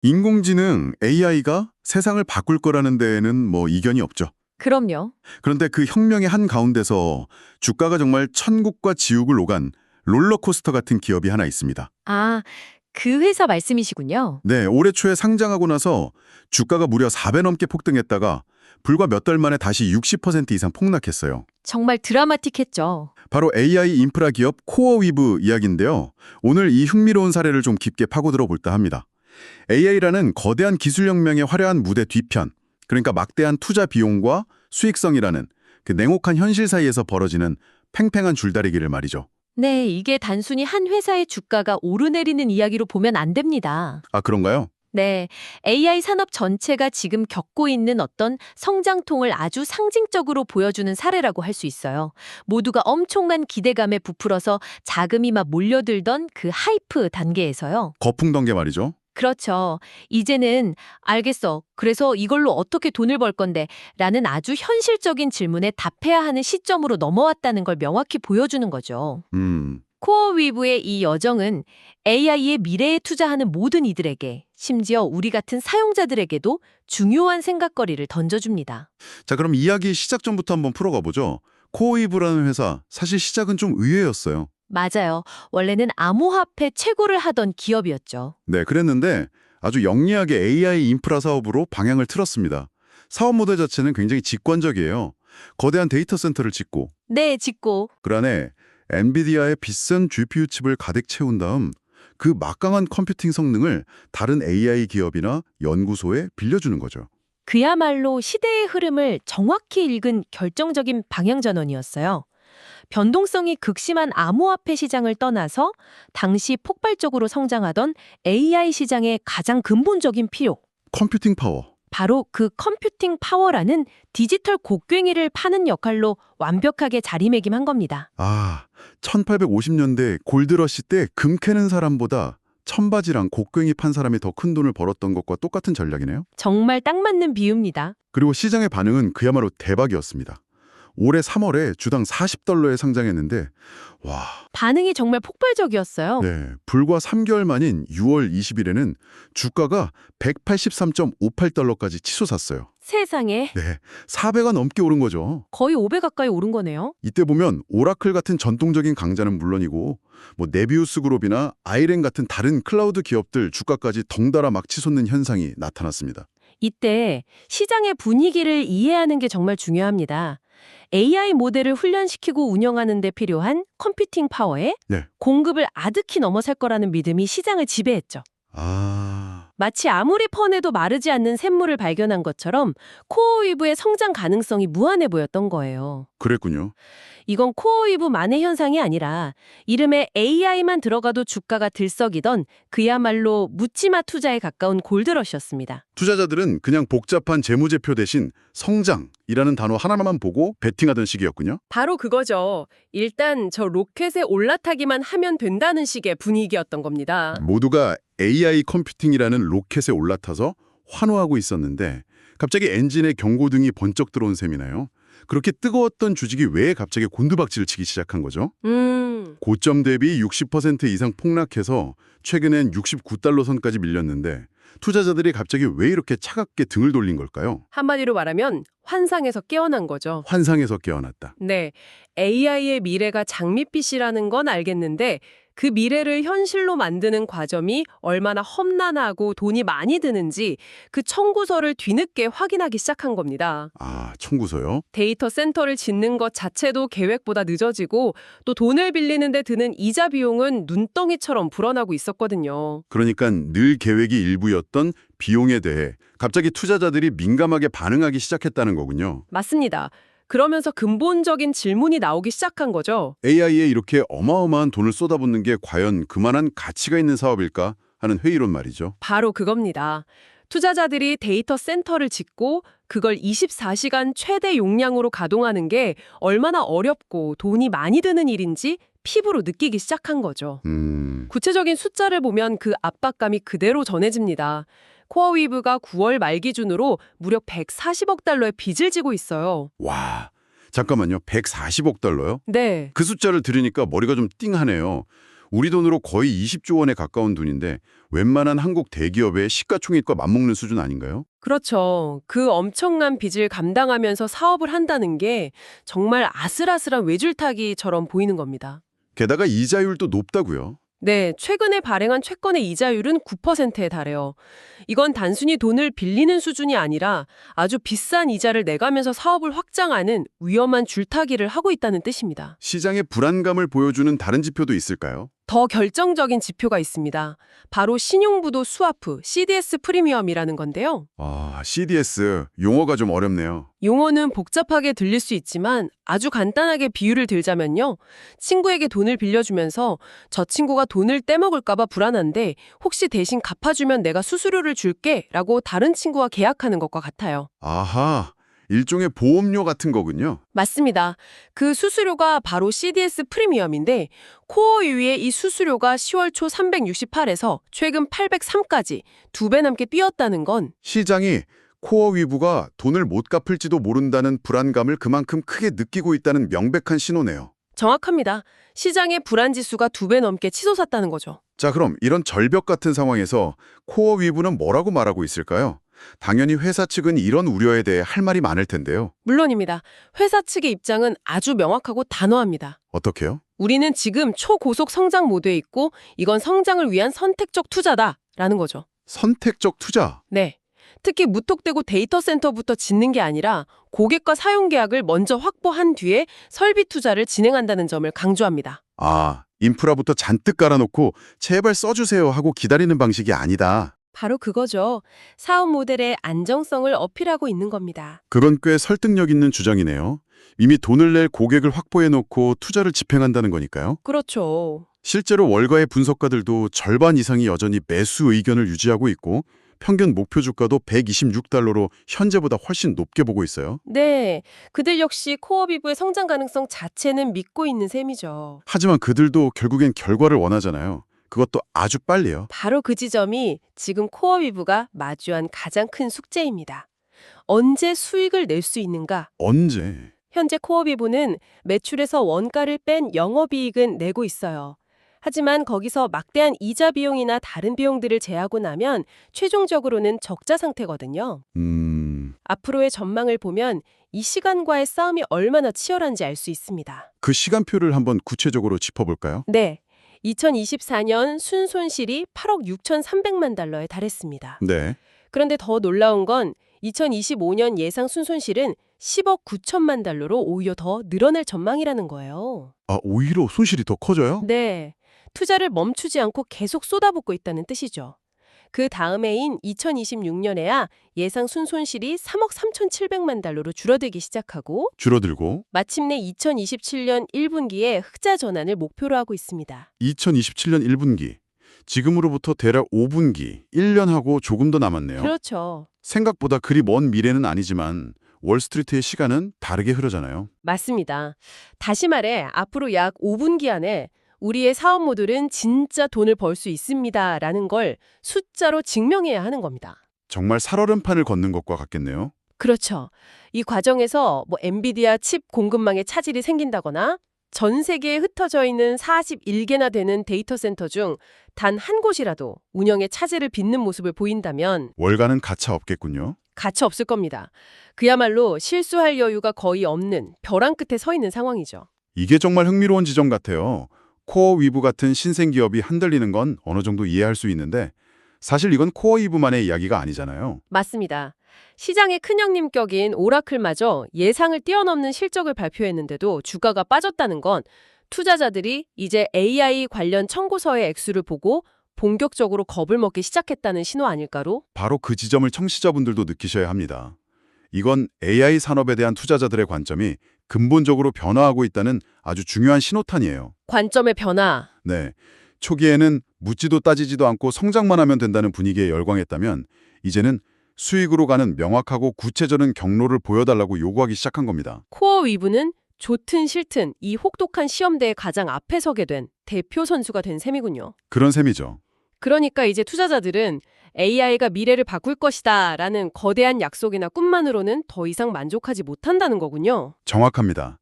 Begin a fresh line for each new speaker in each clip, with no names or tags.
인공지능 AI가 세상을 바꿀 거라는 데에는 뭐 이견이 없죠.
그럼요.
그런데 그 혁명의 한 가운데서 주가가 정말 천국과 지옥을 오간 롤러코스터 같은 기업이 하나 있습니다.
아, 그 회사 말씀이시군요.
네, 올해 초에 상장하고 나서 주가가 무려 4배 넘게 폭등했다가 불과 몇 달 만에 다시 60% 이상 폭락했어요.
정말 드라마틱했죠.
바로 AI 인프라 기업 코어위브 이야기인데요. 오늘 이 흥미로운 사례를 좀 깊게 파고들어 볼까 합니다. AI라는 거대한 기술혁명의 화려한 무대 뒤편, 그러니까 막대한 투자 비용과 수익성이라는 그 냉혹한 현실 사이에서 벌어지는 팽팽한 줄다리기를 말이죠.
네, 이게 단순히 한 회사의 주가가 오르내리는 이야기로 보면 안 됩니다.
아, 그런가요?
네, AI 산업 전체가 지금 겪고 있는 어떤 성장통을 아주 상징적으로 보여주는 사례라고 할 수 있어요. 모두가 엄청난 기대감에 부풀어서 자금이 막 몰려들던 그 하이프 단계에서요.
거풍 던게 말이죠.
그렇죠. 이제는 알겠어. 그래서 이걸로 어떻게 돈을 벌 건데? 라는 아주 현실적인 질문에 답해야 하는 시점으로 넘어왔다는 걸 명확히 보여주는 거죠. 코어위브의 이 여정은 AI의 미래에 투자하는 모든 이들에게, 심지어 우리 같은 사용자들에게도 중요한 생각거리를 던져줍니다.
자, 그럼 이야기 시작 전부터 한번 풀어가 보죠. 코어위브라는 회사, 사실 시작은 좀 의외였어요.
맞아요. 원래는 암호화폐 채굴을 하던 기업이었죠.
네, 그랬는데 아주 영리하게 AI 인프라 사업으로 방향을 틀었습니다. 사업 모델 자체는 굉장히 직관적이에요. 거대한 데이터 센터를 짓고
네, 짓고.
그 안에 엔비디아의 비싼 GPU 칩을 가득 채운 다음 그 막강한 컴퓨팅 성능을 다른 AI 기업이나 연구소에 빌려주는 거죠.
그야말로 시대의 흐름을 정확히 읽은 결정적인 방향 전환이었어요. 변동성이 극심한 암호화폐 시장을 떠나서 당시 폭발적으로 성장하던 AI 시장의 가장 근본적인 필요,
컴퓨팅 파워.
바로 그 컴퓨팅 파워라는 디지털 곡괭이를 파는 역할로 완벽하게 자리매김한 겁니다.
아, 1850년대 골드러시 때 금 캐는 사람보다 천바지랑 곡괭이 판 사람이 더 큰 돈을 벌었던 것과 똑같은 전략이네요.
정말 딱 맞는 비유입니다.
그리고 시장의 반응은 그야말로 대박이었습니다. 올해 3월에 주당 $40에 상장했는데 와,
반응이 정말 폭발적이었어요.
네, 불과 3개월 만인 6월 20일에는 주가가 $183.58까지 치솟았어요.
세상에
네, 4배가 넘게 오른 거죠.
거의 5배 가까이 오른 거네요.
이때 보면 오라클 같은 전통적인 강자는 물론이고 뭐 네비우스 그룹이나 아이렌 같은 다른 클라우드 기업들 주가까지 덩달아 막 치솟는 현상이 나타났습니다.
이때 시장의 분위기를 이해하는 게 정말 중요합니다. AI 모델을 훈련시키고 운영하는 데 필요한 컴퓨팅 파워에
네.
공급을 아득히 넘어설 거라는 믿음이 시장을 지배했죠.
아,
마치 아무리 퍼내도 마르지 않는 샘물을 발견한 것처럼 코어위브의 성장 가능성이 무한해 보였던 거예요.
그랬군요.
이건 코어위브만의 현상이 아니라 이름에 AI만 들어가도 주가가 들썩이던 그야말로 묻지마 투자에 가까운 골드러시였습니다.
투자자들은 그냥 복잡한 재무제표 대신 성장이라는 단어 하나만 보고 베팅하던 시기였군요.
바로 그거죠. 일단 저 로켓에 올라타기만 하면 된다는 식의 분위기였던 겁니다.
모두가 AI 컴퓨팅이라는 로켓에 올라타서 환호하고 있었는데 갑자기 엔진에 경고등이 번쩍 들어온 셈이나요? 그렇게 뜨거웠던 주식이 왜 갑자기 곤두박질을 치기 시작한 거죠? 고점 대비 60% 이상 폭락해서 최근엔 $69 선까지 밀렸는데 투자자들이 갑자기 왜 이렇게 차갑게 등을 돌린 걸까요?
한마디로 말하면 환상에서 깨어난 거죠.
환상에서 깨어났다.
네, AI의 미래가 장밋빛이라는 건 알겠는데 그 미래를 현실로 만드는 과정이 얼마나 험난하고 돈이 많이 드는지 그 청구서를 뒤늦게 확인하기 시작한 겁니다.
아, 청구서요?
데이터 센터를 짓는 것 자체도 계획보다 늦어지고 또 돈을 빌리는 데 드는 이자 비용은 눈덩이처럼 불어나고 있었거든요.
그러니까 늘 계획이 일부였던 비용에 대해 갑자기 투자자들이 민감하게 반응하기 시작했다는 거군요.
맞습니다. 그러면서 근본적인 질문이 나오기 시작한 거죠.
AI에 이렇게 어마어마한 돈을 쏟아붓는 게 과연 그만한 가치가 있는 사업일까 하는 회의론 말이죠.
바로 그겁니다. 투자자들이 데이터 센터를 짓고 그걸 24시간 최대 용량으로 가동하는 게 얼마나 어렵고 돈이 많이 드는 일인지 피부로 느끼기 시작한 거죠. 구체적인 숫자를 보면 그 압박감이 그대로 전해집니다. 코어위브가 9월 말 기준으로 무려 140억 달러의 빚을 지고 있어요.
와, 잠깐만요. $140억?
네.
그 숫자를 들으니까 머리가 좀 띵하네요. 우리 돈으로 거의 20조 원에 가까운 돈인데 웬만한 한국 대기업의 시가총액과 맞먹는 수준 아닌가요?
그렇죠. 그 엄청난 빚을 감당하면서 사업을 한다는 게 정말 아슬아슬한 외줄타기처럼 보이는 겁니다.
게다가 이자율도 높다고요.
네, 최근에 발행한 채권의 이자율은 9%에 달해요. 이건 단순히 돈을 빌리는 수준이 아니라 아주 비싼 이자를 내가면서 사업을 확장하는 위험한 줄타기를 하고 있다는 뜻입니다.
시장의 불안감을 보여주는 다른 지표도 있을까요?
더 결정적인 지표가 있습니다. 바로 신용부도 스와프, CDS 프리미엄이라는 건데요.
CDS, 용어가 좀 어렵네요.
용어는 복잡하게 들릴 수 있지만 아주 간단하게 비유를 들자면요. 친구에게 돈을 빌려주면서 저 친구가 돈을 떼먹을까봐 불안한데 혹시 대신 갚아주면 내가 수수료를 줄게 라고 다른 친구와 계약하는 것과 같아요.
아하, 일종의 보험료 같은 거군요.
맞습니다. 그 수수료가 바로 CDS 프리미엄인데 코어 위에 이 수수료가 10월 초 368에서 최근 803까지 2배 넘게 뛰었다는 건
시장이 코어 위부가 돈을 못 갚을지도 모른다는 불안감을 그만큼 크게 느끼고 있다는 명백한 신호네요.
정확합니다. 시장의 불안지수가 2배 넘게 치솟았다는 거죠.
자, 그럼 이런 절벽 같은 상황에서 코어 위부는 뭐라고 말하고 있을까요? 당연히 회사 측은 이런 우려에 대해 할 말이 많을 텐데요.
물론입니다. 회사 측의 입장은 아주 명확하고 단호합니다.
어떻게요?
우리는 지금 초고속 성장 모드에 있고 이건 성장을 위한 선택적 투자다라는 거죠.
선택적 투자.
네. 특히 무턱대고 데이터 센터부터 짓는 게 아니라 고객과 사용 계약을 먼저 확보한 뒤에 설비 투자를 진행한다는 점을 강조합니다.
인프라부터 잔뜩 깔아놓고 제발 써주세요 하고 기다리는 방식이 아니다.
바로 그거죠. 사업 모델의 안정성을 어필하고 있는 겁니다.
그건 꽤 설득력 있는 주장이네요. 이미 돈을 낼 고객을 확보해놓고 투자를 집행한다는 거니까요.
그렇죠.
실제로 월가의 분석가들도 절반 이상이 여전히 매수 의견을 유지하고 있고 평균 목표 주가도 126달러로 현재보다 훨씬 높게 보고 있어요.
네, 그들 역시 코어 비브의 성장 가능성 자체는 믿고 있는 셈이죠.
하지만 그들도 결국엔 결과를 원하잖아요. 그것도 아주 빨리요.
바로 그 지점이 지금 코어 비브가 마주한 가장 큰 숙제입니다. 언제 수익을 낼 수 있는가?
언제?
현재 코어 비브는 매출에서 원가를 뺀 영업이익은 내고 있어요. 하지만 거기서 막대한 이자 비용이나 다른 비용들을 제하고 나면 최종적으로는 적자 상태거든요. 앞으로의 전망을 보면 이 시간과의 싸움이 얼마나 치열한지 알 수 있습니다.
그 시간표를 한번 구체적으로 짚어볼까요?
네, 2024년 순손실이 8억 6,300만 달러에 달했습니다.
네.
그런데 더 놀라운 건 2025년 예상 순손실은 10억 9천만 달러로 오히려 더 늘어날 전망이라는 거예요.
오히려 손실이 더 커져요?
네, 투자를 멈추지 않고 계속 쏟아붓고 있다는 뜻이죠. 그 다음 해인 2026년에야 예상 순손실이 3억 3,700만 달러로 줄어들기 시작하고
줄어들고
마침내 2027년 1분기에 흑자 전환을 목표로 하고 있습니다.
2027년 1분기, 지금으로부터 대략 5분기, 1년하고 조금 더 남았네요.
그렇죠.
생각보다 그리 먼 미래는 아니지만 월스트리트의 시간은 다르게 흐르잖아요.
맞습니다. 다시 말해 앞으로 약 5분기 안에 우리의 사업 모델은 진짜 돈을 벌 수 있습니다라는 걸 숫자로 증명해야 하는 겁니다.
정말 살얼음판을 걷는 것과 같겠네요.
그렇죠. 이 과정에서 엔비디아 칩 공급망에 차질이 생긴다거나 전 세계에 흩어져 있는 41개나 되는 데이터 센터 중 단 한 곳이라도 운영에 차질을 빚는 모습을 보인다면
월가는 가차 없겠군요.
가차 없을 겁니다. 그야말로 실수할 여유가 거의 없는 벼랑 끝에 서 있는 상황이죠.
이게 정말 흥미로운 지점 같아요. 코어 위브 같은 신생 기업이 흔들리는 건 어느 정도 이해할 수 있는데 사실 이건 코어 위브만의 이야기가 아니잖아요.
맞습니다. 시장의 큰형님 격인 오라클마저 예상을 뛰어넘는 실적을 발표했는데도 주가가 빠졌다는 건 투자자들이 이제 AI 관련 청구서의 액수를 보고 본격적으로 겁을 먹기 시작했다는 신호 아닐까로?
바로 그 지점을 청취자분들도 느끼셔야 합니다. 이건 AI 산업에 대한 투자자들의 관점이 근본적으로 변화하고 있다는 아주 중요한 신호탄이에요.
관점의 변화.
네, 초기에는 묻지도 따지지도 않고 성장만 하면 된다는 분위기에 열광했다면 이제는 수익으로 가는 명확하고 구체적인 경로를 보여달라고 요구하기 시작한 겁니다.
코어 위브는 좋든 싫든 이 혹독한 시험대에 가장 앞에 서게 된 대표 선수가 된 셈이군요.
그런 셈이죠.
그러니까 이제 투자자들은 AI가 미래를 바꿀 것이다 라는 거대한 약속이나 꿈만으로는 더 이상 만족하지 못한다는 거군요.
정확합니다.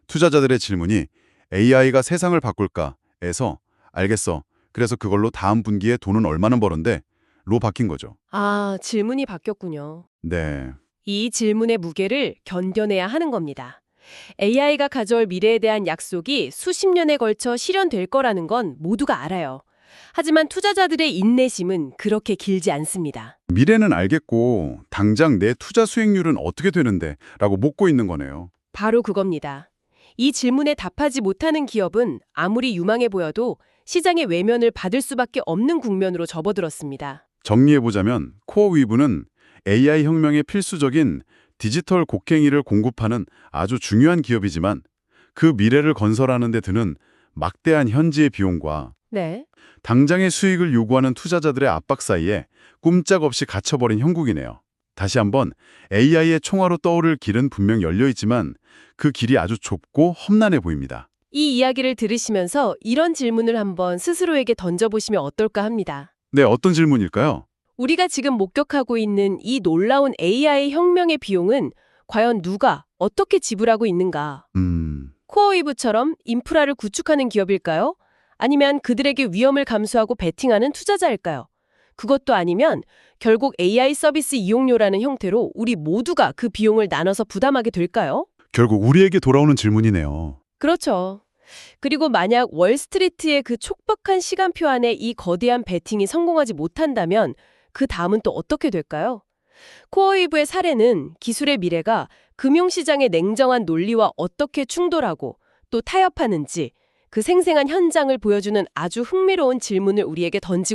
투자자들의 질문이 AI가 세상을 바꿀까에서 알겠어. 그래서 그걸로 다음 분기에 돈은 얼마나 벌었는데? 로 바뀐 거죠.
아, 질문이 바뀌었군요.
네.
이 질문의 무게를 견뎌내야 하는 겁니다. AI가 가져올 미래에 대한 약속이 수십 년에 걸쳐 실현될 거라는 건 모두가 알아요. 하지만 투자자들의 인내심은 그렇게 길지 않습니다.
미래는 알겠고 당장 내 투자 수익률은 어떻게 되는데? 라고 묻고 있는 거네요.
바로 그겁니다. 이 질문에 답하지 못하는 기업은 아무리 유망해 보여도 시장의 외면을 받을 수밖에 없는 국면으로 접어들었습니다.
정리해보자면 코어 위브는 AI 혁명의 필수적인 디지털 곡괭이를 공급하는 아주 중요한 기업이지만 그 미래를 건설하는 데 드는 막대한 현지의 비용과
네.
당장의 수익을 요구하는 투자자들의 압박 사이에 꼼짝없이 갇혀버린 형국이네요. 다시 한번 AI의 총화로 떠오를 길은 분명 열려 있지만 그 길이 아주 좁고 험난해 보입니다.
이 이야기를 들으시면서 이런 질문을 한번 스스로에게 던져보시면 어떨까 합니다.
네, 어떤 질문일까요?
우리가 지금 목격하고 있는 이 놀라운 AI 혁명의 비용은 과연 누가 어떻게 지불하고 있는가? 코어위브처럼 인프라를 구축하는 기업일까요? 아니면 그들에게 위험을 감수하고 베팅하는 투자자일까요? 그것도 아니면 결국 AI 서비스 이용료라는 형태로 우리 모두가 그 비용을 나눠서 부담하게 될까요?
결국 우리에게 돌아오는 질문이네요.
그렇죠. 그리고 만약 월스트리트의 그 촉박한 시간표 안에 이 거대한 베팅이 성공하지 못한다면 그 다음은 또 어떻게 될까요? 코어웨이브의 사례는 기술의 미래가 금융시장의 냉정한 논리와 어떻게 충돌하고 또 타협하는지 그 생생한 현장을 보여주는 아주 흥미로운 질문을 우리에게 던지고